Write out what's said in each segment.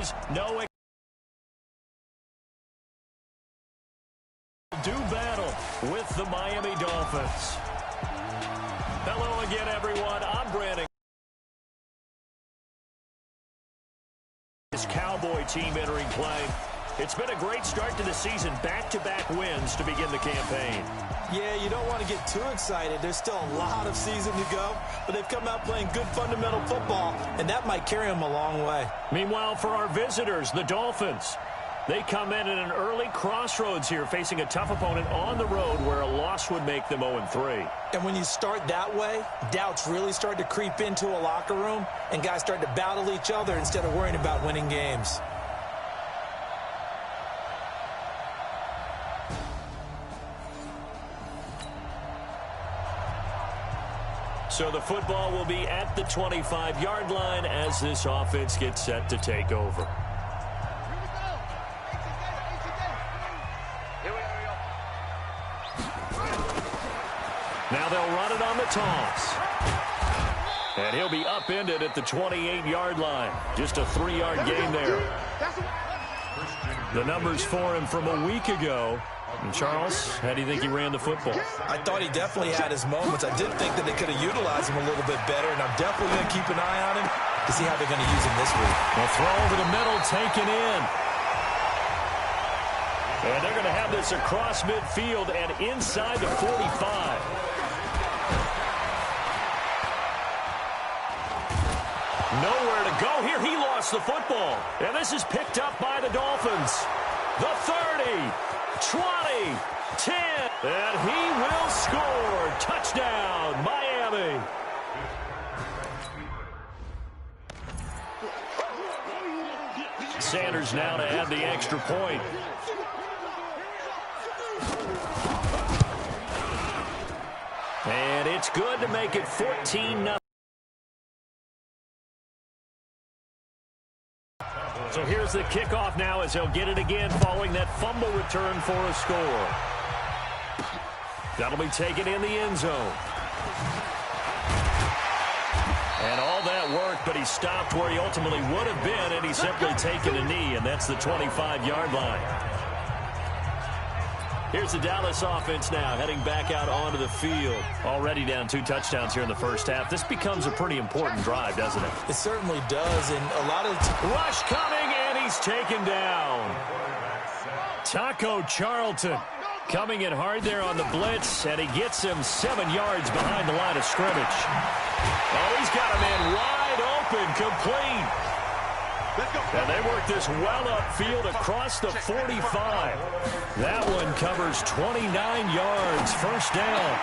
is no do battle with the Miami Dolphins. Hello again, everyone. I'm Brandon. This Cowboy team entering play. It's been a great start to the season. Back-to-back wins to begin the campaign. Yeah, you don't want to get too excited. There's still a lot of season to go, but they've come out playing good fundamental football, and that might carry them a long way. Meanwhile, for our visitors, the Dolphins, they come in at an early crossroads here, facing a tough opponent on the road where a loss would make them 0-3. And when you start that way, doubts really start to creep into a locker room, and guys start to battle each other instead of worrying about winning games. So the football will be at the 25-yard line as this offense gets set to take over. Now they'll run it on the toss. And he'll be upended at the 28-yard line. Just a 3-yard gain there. The numbers for him from a week ago. And Charles, how do you think he ran the football? I thought he definitely had his moments. I did think that they could have utilized him a little bit better, and I'm definitely going to keep an eye on him to see how they're going to use him this week. A throw over the middle, taken in. And they're going to have this across midfield and inside the 45. Nowhere to go here. He lost the football. And this is picked up by the Dolphins. The 30. 20, 10, and he will score. Touchdown, Miami. Sanders now to add the extra point. And it's good to make it 14-0. So here's the kickoff now as he'll get it again following that fumble return for a score. That'll be taken in the end zone. And all that worked, but he stopped where he ultimately would have been, and he's simply taken a knee, and that's the 25-yard line. Here's the Dallas offense now heading back out onto the field. Already down 2 touchdowns here in the first half. This becomes a pretty important drive, doesn't it? It certainly does, and a lot of... Rush coming, and he's taken down. Taco Charlton coming in hard there on the blitz, and he gets him 7 yards behind the line of scrimmage. Oh, he's got a man wide open, complete. And they work this well upfield across the 45. That one covers 29 yards. First down.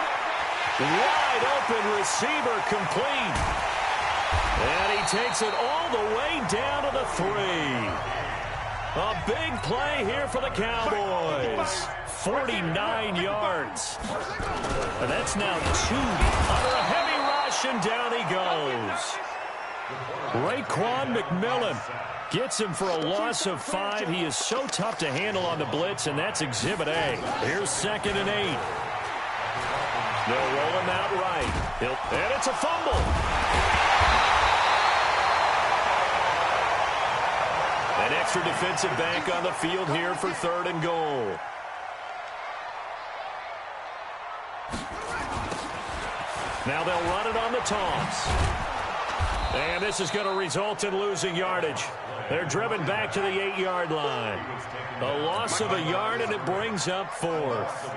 Wide open receiver complete. And he takes it all the way down to the 3. A big play here for the Cowboys. 49 yards. And that's now 2 under a heavy rush, and down he goes. Raekwon McMillan gets him for a loss of 5. He is so tough to handle on the blitz, and that's Exhibit A. Here's 2nd and 8. They'll roll him out right. And it's a fumble. An extra defensive back on the field here for 3rd and goal. Now they'll run it on the toss. And this is going to result in losing yardage. They're driven back to the 8-yard line. A loss of a yard, and it brings up 4th.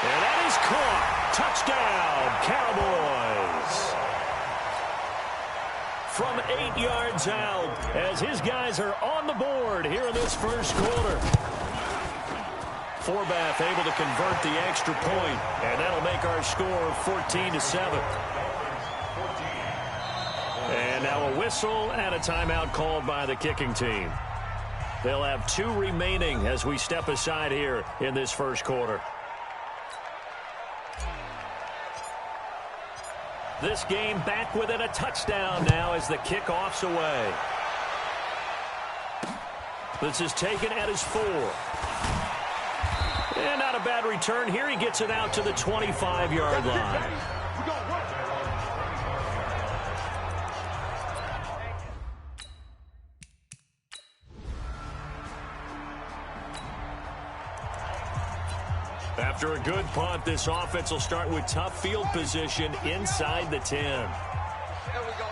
And that is caught. Touchdown, Cowboys. From 8 yards out as his guys are on the board here in this first quarter. Forbath able to convert the extra point, and that'll make our score 14-7. And now a whistle and a timeout called by the kicking team. They'll have 2 remaining as we step aside here in this first quarter. This game back within a touchdown now as the kickoff's away. This is taken at his 4. And not a bad return here. He gets it out to the 25-yard line. After a good punt, this offense will start with tough field position inside the 10. Here we go.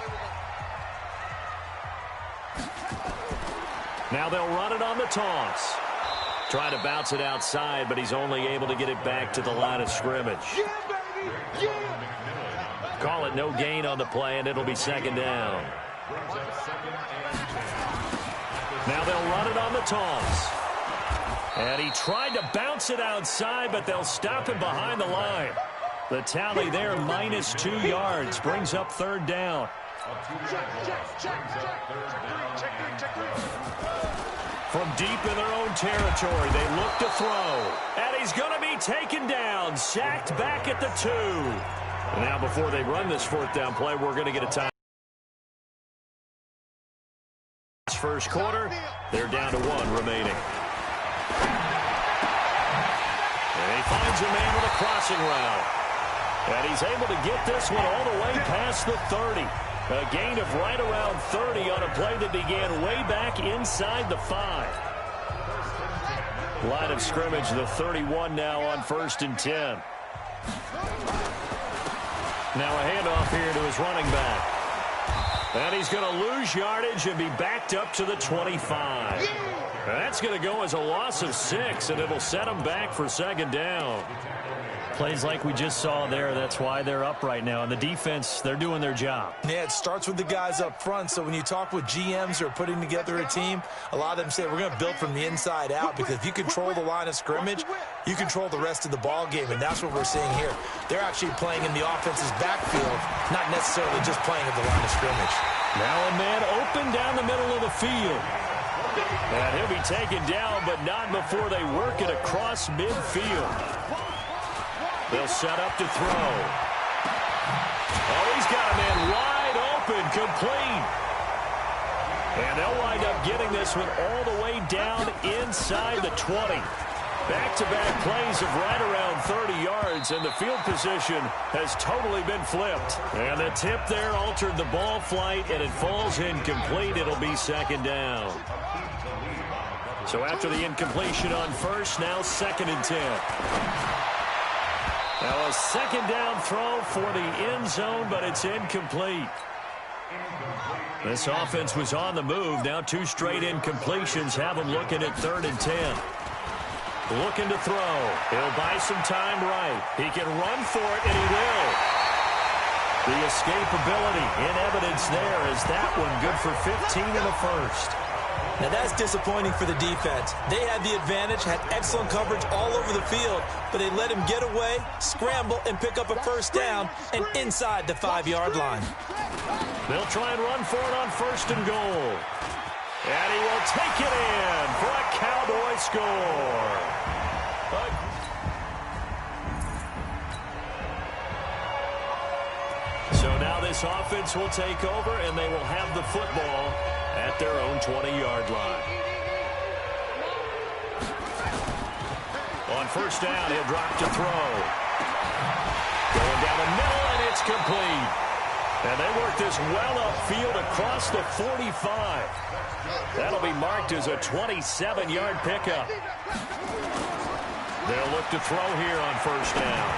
Now they'll run it on the toss. Trying to bounce it outside, but he's only able to get it back to the line of scrimmage. Yeah, baby. Yeah. Call it no gain on the play, and it'll be second down. Now they'll run it on the toss. And he tried to bounce it outside, but they'll stop him behind the line. The tally there, minus 2 yards, brings up third down. From deep in their own territory, they look to throw. And he's going to be taken down, sacked back at the 2. And now before they run this fourth down play, we're going to get a time. First quarter, they're down to 1 remaining. And he finds a man with a crossing route. And he's able to get this one all the way past the 30. A gain of right around 30 on a play that began way back inside the 5. Line of scrimmage, the 31 now on 1st and 10. Now a handoff here to his running back. And he's going to lose yardage and be backed up to the 25. That's going to go as a loss of 6, and it'll set him back for second down. Plays like we just saw there, that's why they're up right now. And the defense, they're doing their job. Yeah, it starts with the guys up front. So when you talk with GMs who are putting together a team, a lot of them say we're going to build from the inside out, because if you control the line of scrimmage, you control the rest of the ball game, and that's what we're seeing here. They're actually playing in the offense's backfield, not necessarily just playing at the line of scrimmage. Now a man open down the middle of the field. And he'll be taken down, but not before they work it across midfield. They'll set up to throw. Oh, he's got a man wide open, complete. And they'll wind up getting this one all the way down inside the 20. Back-to-back plays of right around 30 yards, and the field position has totally been flipped. And the tip there altered the ball flight, and it falls incomplete. It'll be second down. So after the incompletion on first, now 2nd and 10. Now a second down throw for the end zone, but it's incomplete. This offense was on the move. Now 2 straight incompletions have them looking at 3rd and 10. Looking to throw. He'll buy some time right. He can run for it, and he will. The escapability in evidence there is that one good for 15 in the first. Now that's disappointing for the defense. They had the advantage, had excellent coverage all over the field, but they let him get away, scramble, and pick up a first down, and inside the 5-yard line. They'll try and run for it on 1st and goal. And he will take it in for a Cowboy score. So now this offense will take over, and they will have the football at their own 20-yard line. On 1st down, he'll drop to throw. Going down the middle, and it's complete. And they work this well upfield across the 45. That'll be marked as a 27-yard pickup. They'll look to throw here on 1st down.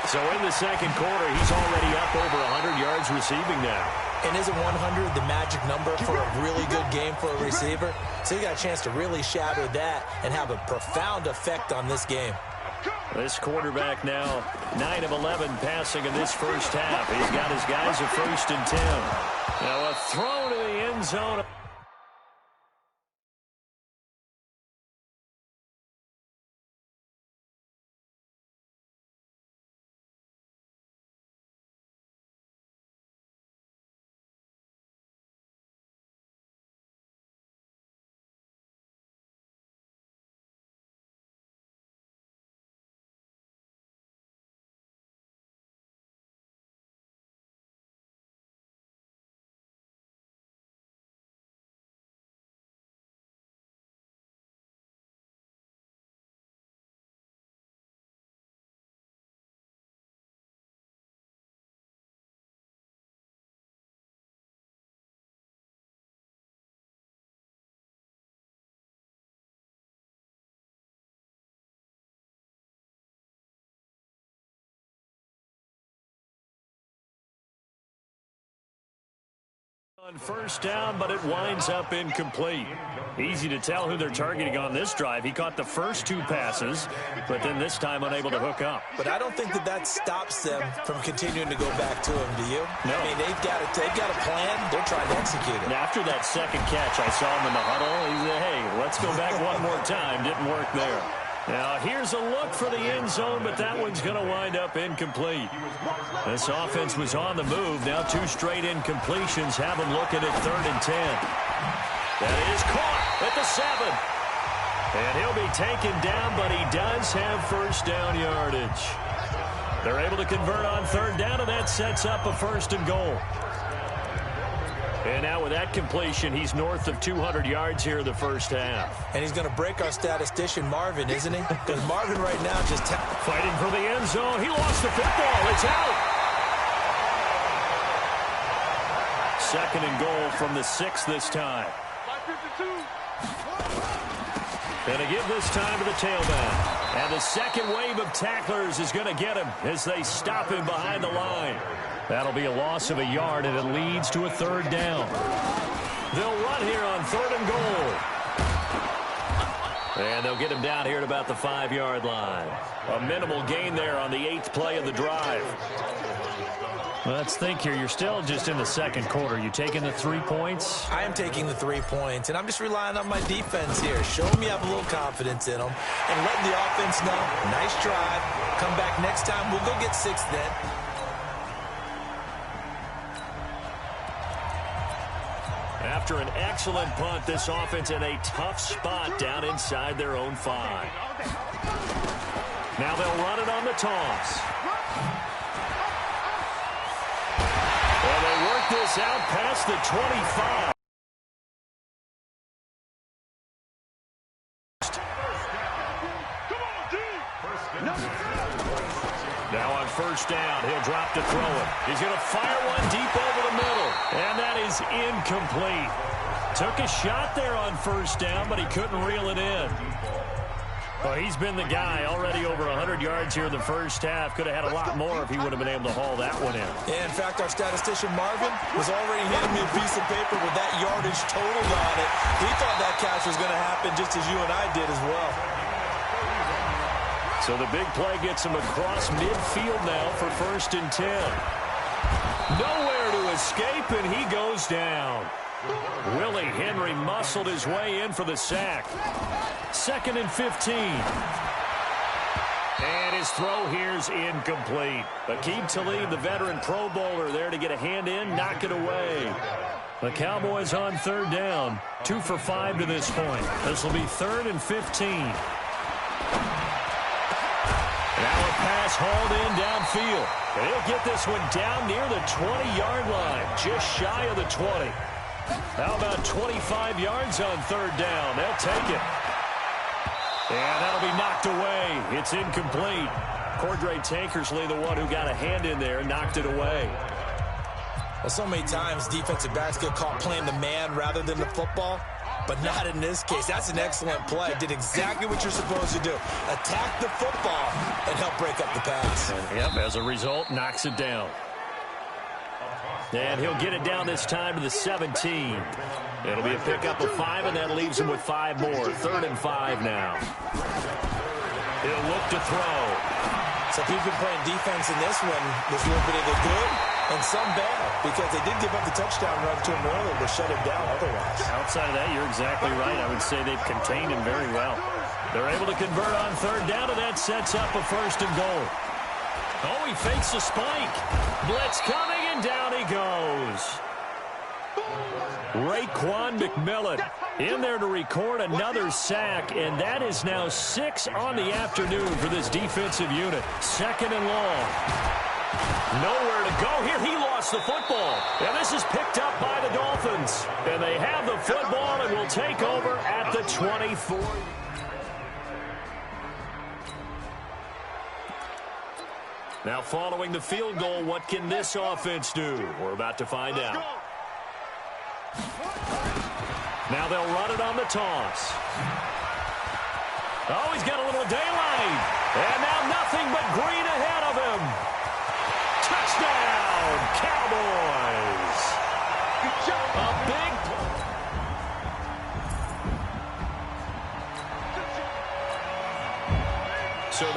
So in the second quarter, he's already up over 100 yards receiving now. And isn't 100 the magic number for a really good game for a receiver? So you got a chance to really shatter that and have a profound effect on this game. This quarterback now 9 of 11 passing in this first half. He's got his guys at 1st and 10. Now a throw to the end zone. On first down, but it winds up incomplete. Easy to tell who they're targeting on this drive. He caught the first 2 passes, but then this time unable to hook up. But I don't think that stops them from continuing to go back to him, do you? No. I mean, they've got a plan. They're trying to execute it. And after that second catch, I saw him in the huddle. He said, hey, let's go back one more time. Didn't work there. Now, here's a look for the end zone, but that one's going to wind up incomplete. This offense was on the move. Now 2 straight incompletions have them looking at 3rd and 10. That is caught at the 7. And he'll be taken down, but he does have first down yardage. They're able to convert on 3rd down, and that sets up a 1st and goal. And now with that completion, he's north of 200 yards here in the first half. And he's going to break our statistician, Marvin, isn't he? Because Marvin right now just... Fighting for the end zone. He lost the football. It's out. 2nd and goal from the 6 this time. And to give this time to the tailback. And the second wave of tacklers is going to get him as they stop him behind the line. That'll be a loss of a yard, and it leads to a 3rd down. They'll run here on 3rd and goal. And they'll get him down here at about the 5-yard line. A minimal gain there on the 8th play of the drive. Let's think here. You're still just in the 2nd quarter. You taking the 3 points? I am taking the 3 points, and I'm just relying on my defense here. Show me you have a little confidence in them, and letting the offense know, nice drive. Come back next time. We'll go get 6 then. After an excellent punt, this offense in a tough spot down inside their own 5. Now they'll run it on the toss. Well, they work this out past the 25. Now on first down, he'll drop to throw it. He's going to fire one deep over the middle. And that is incomplete. Took a shot there on first down, but he couldn't reel it in. Well, he's been the guy already over 100 yards here in the first half. Could have had a lot more if he would have been able to haul that one in. Yeah, in fact, our statistician Marvin was already handing me a piece of paper with that yardage totaled on it. He thought that catch was going to happen just as you and I did as well. So the big play gets him across midfield now for 1st and 10. Nowhere to escape, and he goes down. Willie Henry muscled his way in for the sack. 2nd and 15. And his throw here's incomplete. Aqib Talib, the veteran Pro Bowler, there to get a hand in, knock it away. The Cowboys on 3rd down. 2 for 5 to this point. This will be 3rd and 15. Now a pass hauled in downfield. And he'll get this one down near the 20-yard line, just shy of the 20. How about 25 yards on 3rd down? They'll take it. And that'll be knocked away. It's incomplete. Cordray Tankersley, the one who got a hand in there, knocked it away. Well, so many times defensive backs get caught playing the man rather than the football, but not in this case. That's an excellent play. Did exactly what you're supposed to do. Attack the football and help break up the pass. And, yep, as a result, knocks it down. And he'll get it down this time to the 17. It'll be a pickup of 5, and that leaves him with 5 more. 3rd and 5 now. He'll look to throw. So if you've been playing defense in this one, there's a little bit of the good and some bad, because they did give up the touchdown run to him earlier to shut him down otherwise. Outside of that, you're exactly right. I would say they've contained him very well. They're able to convert on 3rd down, and that sets up a 1st and goal. Oh, he fakes a spike. Blitz coming, and down he goes. Raekwon McMillan in there to record another sack, and that is now 6 on the afternoon for this defensive unit. 2nd and long. Nowhere to go here. He lost the football. And this is picked up by the Dolphins. And they have the football and will take over at the 24. Now following the field goal, what can this offense do? We're about to find out. Now they'll run it on the toss. Oh, he's got a little daylight. And now nothing but green ahead of him. Touchdown, Cowboys.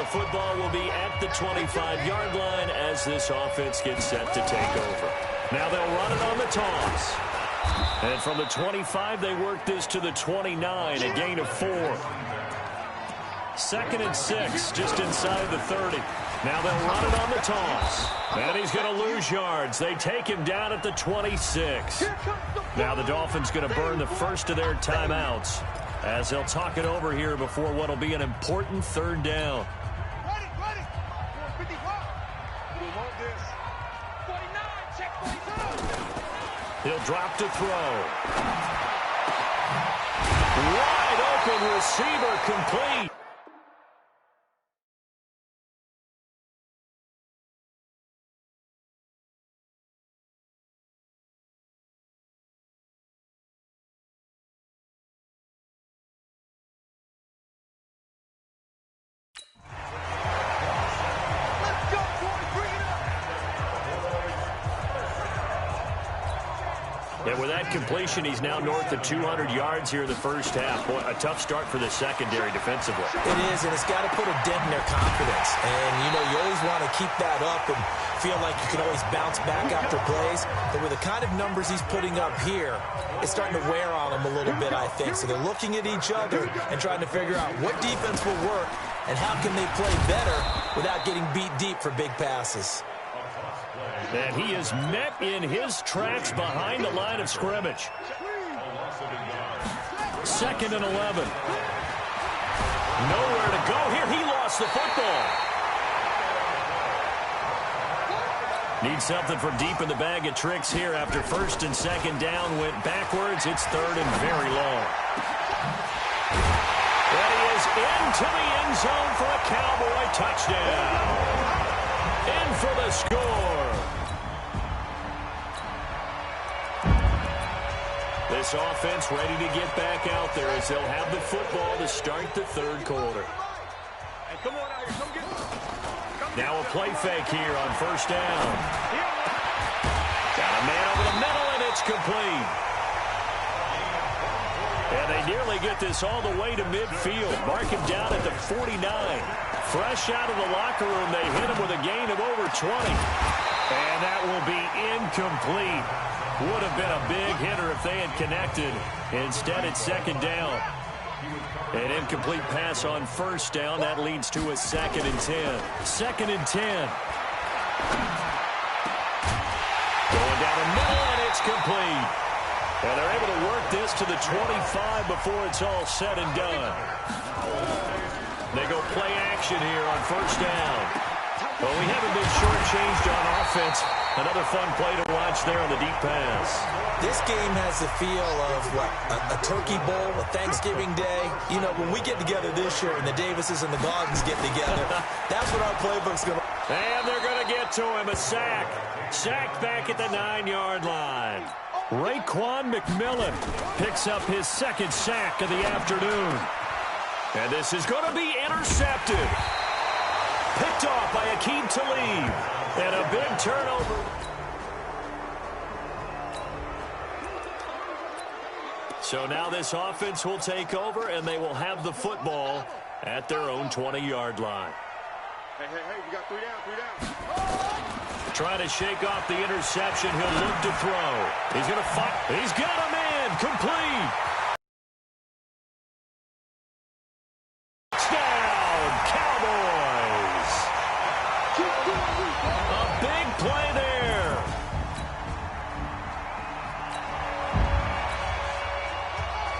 football will be at the 25-yard line as this offense gets set to take over. Now they'll run it on the toss. And from the 25, they work this to the 29, a gain of 4. 2nd and 6, just inside the 30. Now they'll run it on the toss. And he's going to lose yards. They take him down at the 26. Now the Dolphins going to burn the first of their timeouts as they'll talk it over here before what will be an important 3rd down. Ready. 55. We want this. 49, check 49. He'll drop to throw. Wide open receiver, complete. And with that completion, he's now north of 200 yards here in the first half. Boy, a tough start for the secondary defensively. It is, and it's got to put a dent in their confidence. And, you know, you always want to keep that up and feel like you can always bounce back after plays. But with the kind of numbers he's putting up here, it's starting to wear on them a little bit, I think. So they're looking at each other and trying to figure out what defense will work and how can they play better without getting beat deep for big passes. And he is met in his tracks behind the line of scrimmage. 2nd and 11. Nowhere to go here. He lost the football. Needs something from deep in the bag of tricks here after 1st and 2nd down went backwards. It's 3rd and very long. And he is into the end zone for a Cowboy touchdown. In for the score. This offense ready to get back out there as they'll have the football to start the 3rd quarter. Hey, come on out here. Come get it. Now a play fake here on 1st down. Got a man over the middle, and it's complete. And they nearly get this all the way to midfield. Mark him down at the 49. Fresh out of the locker room, they hit him with a gain of over 20. And that will be incomplete. Would have been a big hitter if they had connected. Instead, it's 2nd down. An incomplete pass on 1st down. That leads to a 2nd and 10. 2nd and 10. Going down the middle, and it's complete. And they're able to work this to the 25 before it's all said and done. They go play action here on 1st down. Well, we haven't been shortchanged on offense. Another fun play to watch there on the deep pass. This game has the feel of, what, a turkey bowl, a Thanksgiving day. You know, when we get together this year and the Davises and the Gaugans get together, that's what our playbook's going to... And they're going to get to him, a sack. Sacked back at the 9-yard line. Raekwon McMillan picks up his 2nd sack of the afternoon. And this is going to be intercepted. Picked off by Aqib Talib. And a big turnover. So now this offense will take over, and they will have the football at their own 20-yard line. Hey, we got 3 down. Trying to shake off the interception. He'll look to throw. He's going to fight. He's got a man. Complete. Touchdown, Cowboys. A big play there.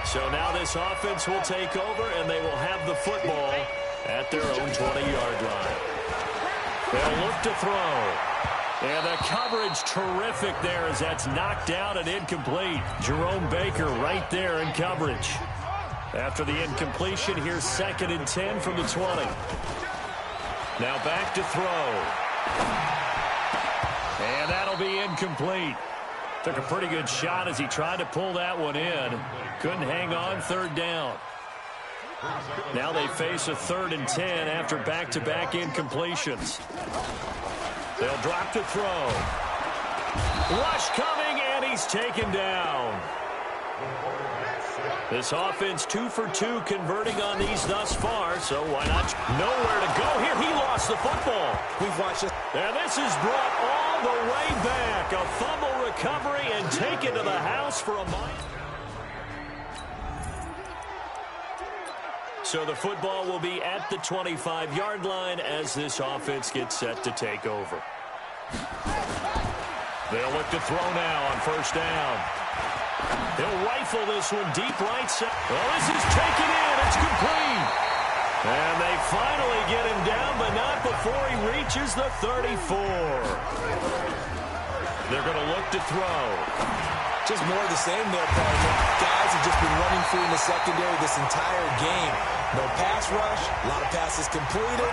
So now this offense will take over, and they will have the football at their own 20-yard line. They'll look to throw. And the coverage terrific there as that's knocked down and incomplete. Jerome Baker right there in coverage. After the incompletion, here's 2nd and 10 from the 20. Now back to throw. And that'll be incomplete. Took a pretty good shot as he tried to pull that one in. Couldn't hang on, 3rd down. Now they face a 3rd and 10 after back-to-back incompletions. They'll drop to throw. Rush coming, and he's taken down. This offense 2 for 2 converting on these thus far, so why not? Nowhere to go here. He lost the football. We've watched it. And this is brought all the way back. A fumble recovery and taken to the house for a minor. So the football will be at the 25-yard line as this offense gets set to take over. They'll look to throw now on first down. He'll rifle this one deep right side. Well, this is taken in. It's complete. And they finally get him down, but not before he reaches the 34. They're going to look to throw. Just more of the same there, partner. Guys have just been running free in the secondary this entire game. No pass rush, a lot of passes completed.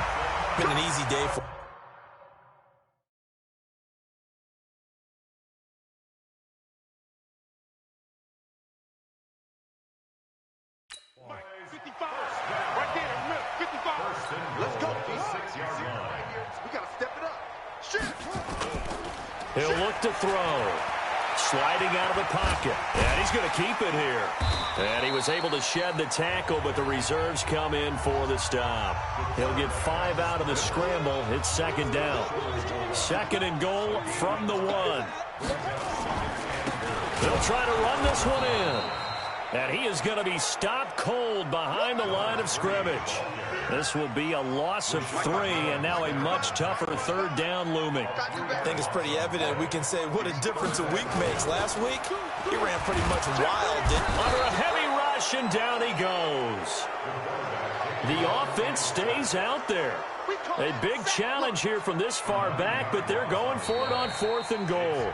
Been an easy day for... Right there, 55. Let's go. 56-yard line. We got to step it up. Shit. He'll look to throw. Sliding out of the pocket. And he's going to keep it here. And he was able to shed the tackle, but the reserves come in for the stop. He'll get 5 out of the scramble. It's second down. Second and goal from the 1. They'll try to run this one in. And he is going to be stopped cold behind the line of scrimmage. This will be a loss of 3, and now a much tougher third down looming. I think it's pretty evident. We can say what a difference a week makes. Last week, he ran pretty much wild. Under a heavy rush, and down he goes. The offense stays out there. A big challenge here from this far back, but they're going for it on 4th and goal.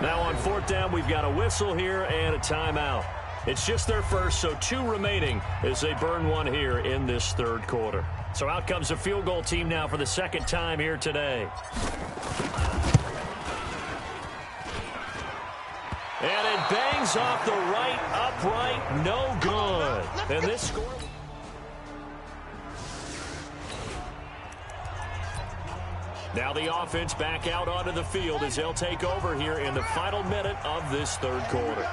Now on 4th down, we've got a whistle here and a timeout. It's just their first, so 2 remaining as they burn one here in this third quarter. So out comes the field goal team now for the second time here today. And it bangs off the right upright, no good. And this score... Now the offense back out onto the field as they'll take over here in the final minute of this third quarter.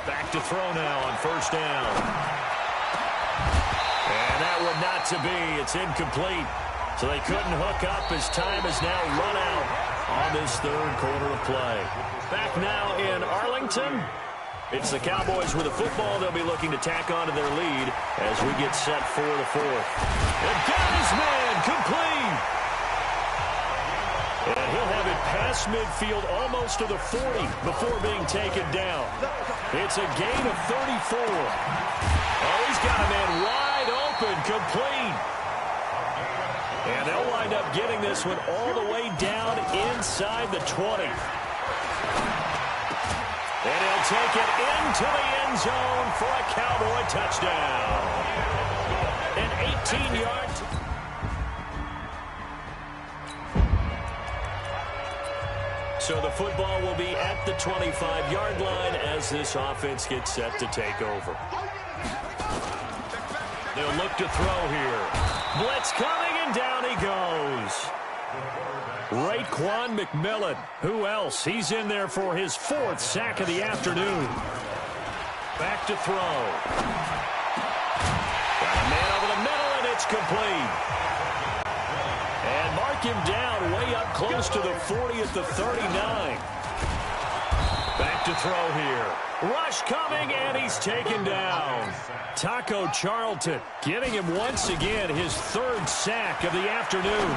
Back to throw now on first down. And that one not to be. It's incomplete. So they couldn't hook up as time has now run out on this third quarter of play. Back now in Arlington. It's the Cowboys with the football. They'll be looking to tack onto their lead as we get set for the 4th. And down his man, complete. And he'll have it past midfield almost to the 40 before being taken down. It's a gain of 34. Oh, he's got a man wide open, complete. And they'll wind up getting this one all the way down inside the 20. And he'll take it into the end zone for a Cowboy touchdown. An 18-yard... So the football will be at the 25-yard line as this offense gets set to take over. They'll look to throw here. Blitz coming, and down he goes. Raekwon McMillan. Who else? He's in there for his 4th sack of the afternoon. Back to throw. Got a man over the middle, and it's complete. And mark him down way up close to the 40 at the 39. Back to throw here. Rush coming, and he's taken down. Taco Charlton giving him once again his 3rd sack of the afternoon.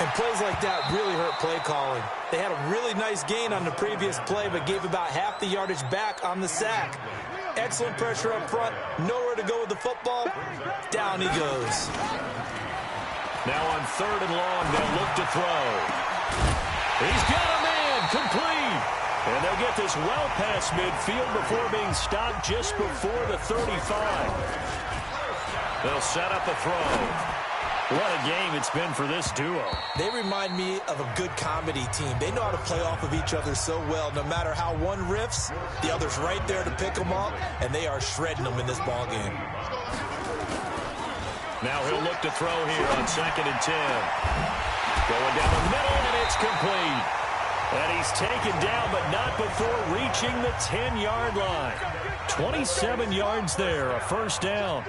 And plays like that really hurt play calling. They had a really nice gain on the previous play, but gave about half the yardage back on the sack. Excellent pressure up front. Nowhere to go with the football. Down he goes. Now on 3rd and long, they'll look to throw. He's got a man, complete. And they'll get this well past midfield before being stopped just before the 35. They'll set up a throw. What a game it's been for this duo. They remind me of a good comedy team. They know how to play off of each other so well. No matter how one riffs, the other's right there to pick them up, and they are shredding them in this ball game. Now he'll look to throw here on 2nd and 10. Going down the middle, and it's complete. And he's taken down, but not before reaching the 10-yard line. 27 yards there, a first down.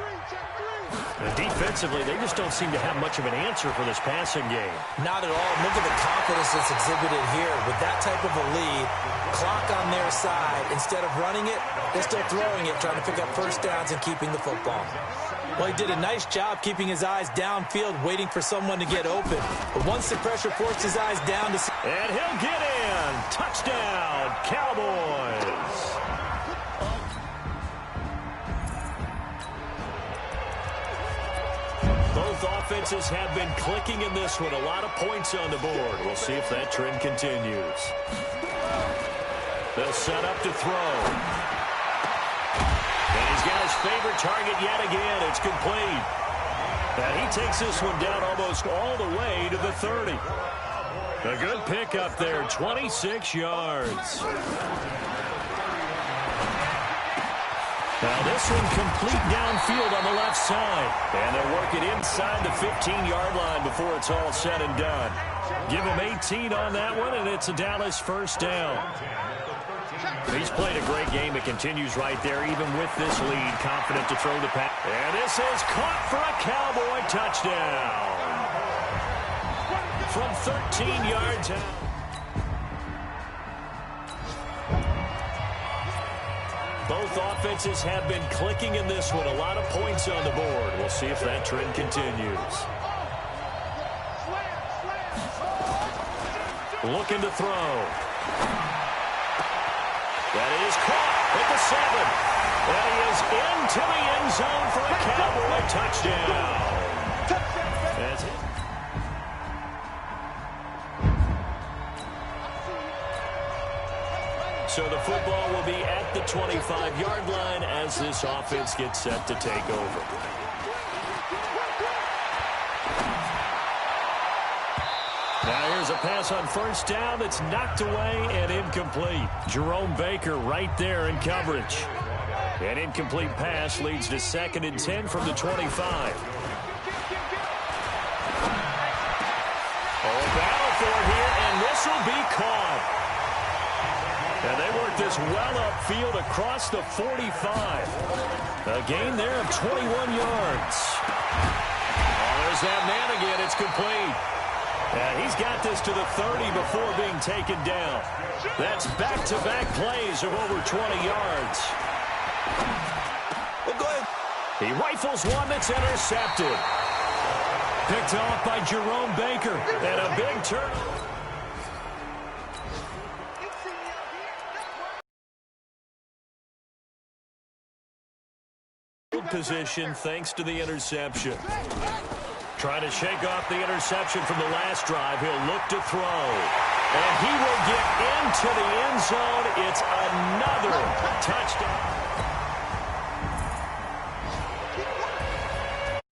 And defensively, they just don't seem to have much of an answer for this passing game. Not at all. Look at the confidence that's exhibited here. With that type of a lead, clock on their side, instead of running it, they're still throwing it, trying to pick up first downs and keeping the football. Well, he did a nice job keeping his eyes downfield, waiting for someone to get open. But once the pressure forced his eyes down to... And he'll get in. Touchdown, Cowboys. Both offenses have been clicking in this one. A lot of points on the board. We'll see if that trend continues. They'll set up to throw. And he's got his favorite target yet again. It's complete. And he takes this one down almost all the way to the 30. A good pickup there, 26 yards. Now this one complete downfield on the left side. And they'll work it inside the 15-yard line before it's all said and done. Give him 18 on that one, and it's a Dallas first down. He's played a great game. It continues right there, even with this lead. Confident to throw the pass. And this is caught for a Cowboy touchdown. From 13 yards out. Both offenses have been clicking in this one. A lot of points on the board. We'll see if that trend continues. Looking to throw. That is caught at the 7. And he is into the end zone for a Cowboy touchdown. That's it. So the football will be at the 25-yard line as this offense gets set to take over. Now here's a pass on first down that's knocked away and incomplete. Jerome Baker right there in coverage. An incomplete pass leads to 2nd and 10 from the 25. Oh, battle for it here, and this will be caught. And they work this well upfield across the 45. A gain there of 21 yards. Oh, there's that man again. It's complete. And he's got this to the 30 before being taken down. That's back-to-back plays of over 20 yards. Well, go ahead. He rifles one that's intercepted. Picked off by Jerome Baker. And a big turn. Position thanks to the interception. Trying to shake off the interception from the last drive. He'll look to throw. And he will get into the end zone. It's another touchdown.